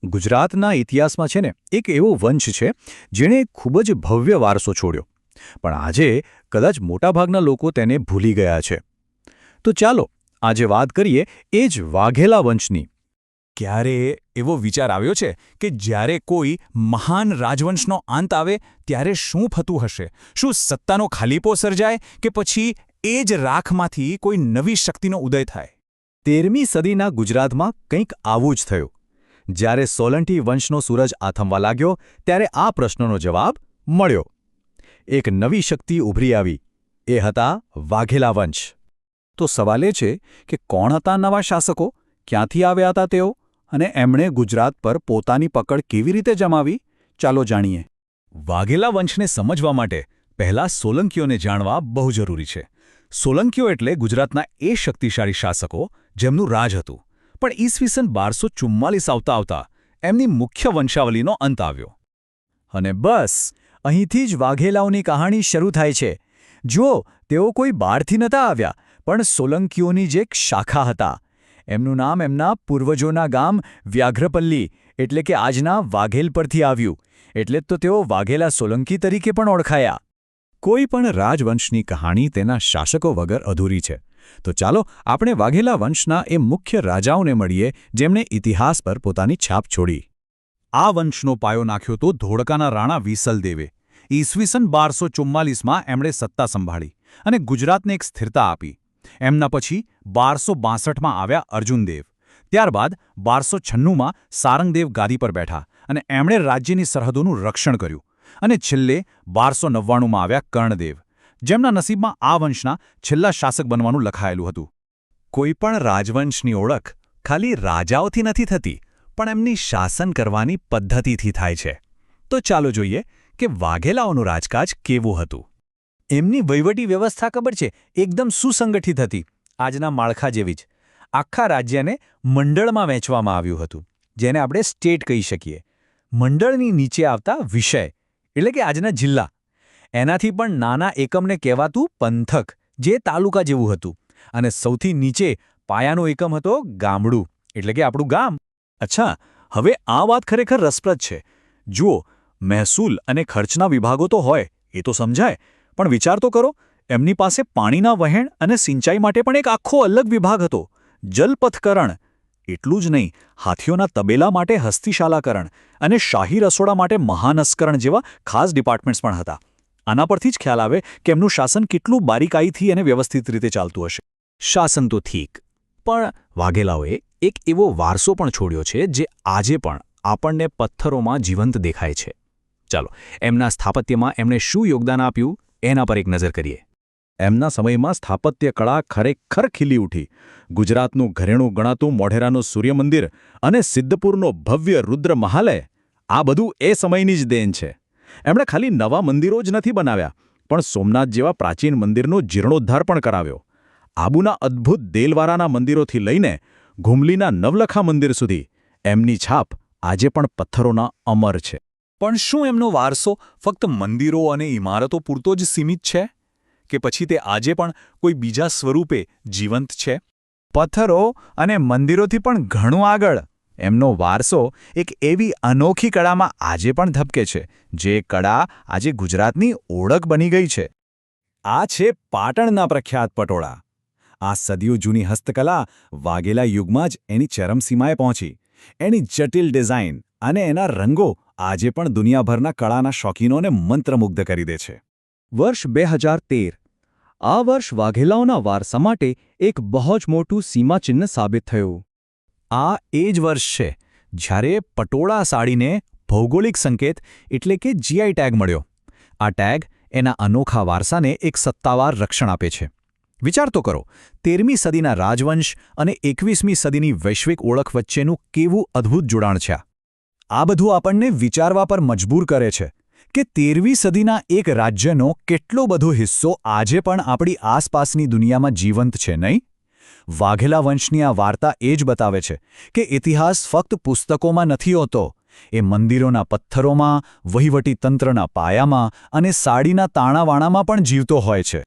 ગુજરાતના ઇતિહાસમાં છે ને એક એવો વંશ છે જેણે ખૂબ જ ભવ્ય વારસો છોડ્યો, પણ આજે કદાચ મોટાભાગના લોકો તેને ભૂલી ગયા છે. તો ચાલો આજે વાત કરીએ એ જ વાઘેલા વંશની. ક્યારે એવો વિચાર આવ્યો છે કે જ્યારે કોઈ મહાન રાજવંશનો અંત આવે ત્યારે શું થતું હશે? શું સત્તાનો ખાલીપો સર્જાય કે પછી એ જ રાખમાંથી કોઈ નવી શક્તિનો ઉદય થાય? 13મી સદીના ગુજરાતમાં કંઈક આવું જ થયું. જ્યારે સોલંકી વંશનો સૂરજ આથમવા લાગ્યો ત્યારે આ પ્રશ્નનો જવાબ મળ્યો. એક નવી શક્તિ ઉભરી આવી. એ હતા વાઘેલા વંશ. તો સવાલ એ છે કે કોણ હતા નવા શાસકો, ક્યાંથી આવ્યા હતા તેઓ, અને એમણે ગુજરાત પર પોતાની પકડ કેવી રીતે જમાવી? ચાલો જાણીએ. વાઘેલા વંશને સમજવા માટે પહેલા સોલંકીઓને જાણવા બહુ જરૂરી છે. સોલંકીઓ એટલે ગુજરાતના એ શક્તિશાળી શાસકો જેમનું રાજ હતું, પણ ઈસવીસન 1244 આવતા એમની મુખ્ય વંશાવલીનો અંત આવ્યો. અને બસ અહીંથી જ વાઘેલાઓની કહાણી શરૂ થાય છે. જુઓ, તેઓ કોઈ બહારથી નહોતા આવ્યા, પણ સોલંકીઓની જ એક શાખા હતા. એમનું નામ એમના પૂર્વજોના ગામ વ્યાઘ્રપલ્લી એટલે કે આજના વાઘેલ પરથી આવ્યું, એટલે જ તો તેઓ વાઘેલા સોલંકી તરીકે પણ ઓળખાયા. કોઈ પણ રાજવંશની કહાણી તેના શાસકો વગર અધૂરી છે. તો ચાલો આપણે વાઘેલા વંશના એ મુખ્ય રાજાઓને મળીએ જેમણે ઇતિહાસ પર પોતાની છાપ છોડી. આ વંશનો પાયો નાખ્યો તો ધોળકાના રાણા વિસલદેવે. ઈસવીસન 1244માં એમણે સત્તા સંભાળી અને ગુજરાતને એક સ્થિરતા આપી. એમના પછી 1262માં આવ્યા અર્જુનદેવ. ત્યારબાદ 1296માં સારંગદેવ ગાદી પર બેઠા અને એમણે રાજ્યની સરહદોનું રક્ષણ કર્યું. અને છેલ્લે 1299માં આવ્યા કર્ણદેવ, જેમના નસીબમાં આ વંશના છેલ્લા શાસક બનવાનું લખાયેલું હતું. કોઈ પણ રાજવંશની ઓળખ ખાલી રાજાઓથી નથી થતી, પણ એમની શાસન કરવાની પદ્ધતિથી થાય છે. તો ચાલો જોઈએ કે વાઘેલાઓનું રાજકાજ કેવું હતું. એમની વહીવટી વ્યવસ્થા ખબર છે, એકદમ સુસંગઠિત હતી, આજના માળખા જેવી જ. આખા રાજ્યને મંડળમાં વહેંચવામાં આવ્યું હતું, જેને આપણે સ્ટેટ કહી શકીએ. મંડળની નીચે આવતા વિષય એટલે કે આજના જિલ્લા, એનાથી પણ નાના એકમને કહેવાતું પંથક, જે તાલુકા જેવું હતું. અને સૌથી નીચે પાયાનો એકમ હતો ગામડું એટલે કે આપણું ગામ. અચ્છા, હવે આ વાત ખરેખર રસપ્રદ છે. જુઓ, મહેસૂલ અને ખર્ચના વિભાગો તો હોય એ તો સમજાય, પણ વિચાર તો કરો, એમની પાસે પાણીના વહેણ અને સિંચાઈ માટે પણ એક આખો અલગ વિભાગ હતો, જલપથકરણ. એટલું જ નહીં, હાથીઓના તબેલા માટે હસ્તિશાલાકરણ અને શાહી રસોડા માટે મહાનસ્કરણ જેવા ખાસ ડિપાર્ટમેન્ટ્સ પણ હતા. આના પરથી જ ખ્યાલ આવે કે એમનું શાસન કેટલું બારીકાઈથી અને વ્યવસ્થિત રીતે ચાલતું હશે. શાસન તો ઠીક, પણ વાઘેલાઓએ એક એવો વારસો પણ છોડ્યો છે જે આજે પણ આપણને પથ્થરોમાં જીવંત દેખાય છે. ચાલો એમના સ્થાપત્યમાં એમણે શું યોગદાન આપ્યું એના પર એક નજર કરીએ. એમના સમયમાં સ્થાપત્ય કળા ખરેખર ખીલી ઉઠી. ગુજરાતનું ઘરેણું ગણાતું મોઢેરાનું સૂર્યમંદિર અને સિદ્ધપુરનો ભવ્ય રુદ્ર મહાલય, આ બધું એ સમયની જ દેન છે. એમણે ખાલી નવા મંદિરો જ નથી બનાવ્યા, પણ સોમનાથ જેવા પ્રાચીન મંદિરનો જીર્ણોદ્ધાર પણ કરાવ્યો. આબુના અદ્ભુત દેલવારાના મંદિરોથી લઈને ઘુમલીના નવલખા મંદિર સુધી એમની છાપ આજે પણ પથ્થરોના અમર છે. પણ શું એમનો વારસો ફક્ત મંદિરો અને ઇમારતો પૂરતો જ સીમિત છે, કે પછી તે આજે પણ કોઈ બીજા સ્વરૂપે જીવંત છે? પથ્થરો અને મંદિરોથી પણ ઘણું આગળ. એમનો વારસો એક એવી અનોખી કળામાં આજે પણ ધબકે છે, જે કળા આજે ગુજરાતની ઓળખ બની ગઈ છે. આ છે પાટણના પ્રખ્યાત પટોળા. આ સદીઓ જૂની હસ્તકલા વાઘેલા યુગમાં જ એની ચરમસીમાએ પહોંચી. એની જટિલ ડિઝાઇન અને એના રંગો આજે પણ દુનિયાભરના કળાના શોખીનોને મંત્રમુગ્ધ કરી દે છે. વર્ષ 2013. આ વર્ષ વાઘેલાઓના વારસા માટે એક બહુ જ મોટું સીમાચિહ્ન સાબિત થયું. આ એ જ વર્ષ છે જ્યારે પટોળા સાડીને ભૌગોલિક સંકેત એટલે કે જીઆઈ ટેગ મળ્યો. આ ટેગ એના અનોખા વારસાને એક સત્તાવાર રક્ષણ આપે છે. વિચાર તો કરો, 13મી સદીના રાજવંશ અને 21મી સદીની વૈશ્વિક ઓળખ વચ્ચેનું કેવું અદ્ભુત જોડાણ છે. આ બધું આપણને વિચારવા પર મજબૂર કરે છે કે 13મી સદીના એક રાજ્યનો કેટલો બધો હિસ્સો આજે પણ આપણી આસપાસની દુનિયામાં જીવંત છે, નહીં? વાઘેલા વંશની આ વાર્તા એ જ બતાવે છે કે ઇતિહાસ ફક્ત પુસ્તકોમાં નથી હોતો, એ મંદિરોના પથ્થરોમાં, વહીવટી તંત્રના પાયામાં અને સાડીના તાણાવાણામાં પણ જીવતો હોય છે.